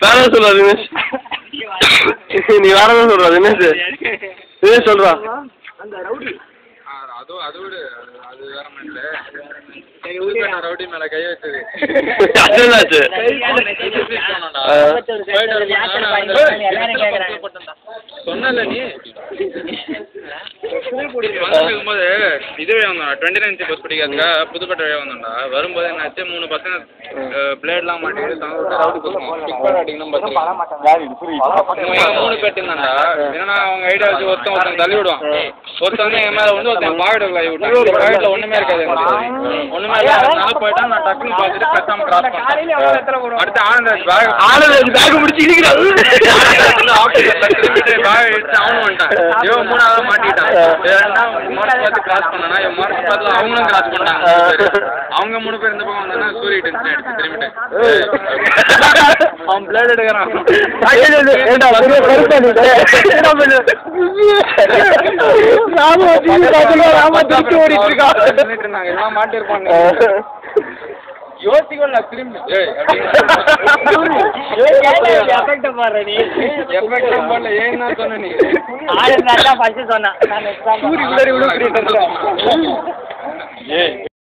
வேற சொல்றா தினேஷ், நீ வேற தான் சொல்றா தினேஷ், தினேஷ் சொல்றா. அது வேற மாட்டல ரவுடி மேல கை வச்சது சொன்னல நீ இருக்கும்போது இதுவே வந்தோம் 29 பஸ் பிடிக்காதுக்கா புதுப்பேட்டை வழியா வந்தோம்டா. வரும்போது என்னாச்சு 3 பசங்க பிளேட்லாம் மாட்டிட்டு ரவுடி பசங்க அடிக்கணும் 3 பேட்டு இருந்தாண்டா. ஏன்னா அவங்க ஐடியா வச்சு ஒருத்தன் தள்ளி விடுவான். ஒருத்தன் வந்து என் மேல வந்து ஒருத்தன் பாக்கெட் கை விட்டான். பாக்கெட்ல ஒண்ணுமே இருக்காது, ஒண்ணுமே இல்லாதனால போயிட்டா நான் டக்குன்னு பார்த்துட்டு பேசாம கிராஸ் பண்ணேன். அடுத்து ஆனந்த் பேக் முடிச்சு இடிக்கிறான். பேக் எடுத்து அவனும் வந்துட்டான். இவன் 3ஆவது மாட்டிட்டான். பார்த்து கிராஸ் பண்ணா இவன் மார்க் பார்த்து அவங்களும் கிராஸ் பண்ணாங்க. அவங்க 3 பேர் இந்த பக்கம் வந்தானா சூரிய டென்ஷன் ஆயிடுச்சு. திரும்பிட்டு அவன் பிளேட் எடுக்கிறான். எல்லாம் மாட்டிருப்பாங்க. யோசிக்கல திரும்பி ஏன்னா சொன்ன நீ சொன்ன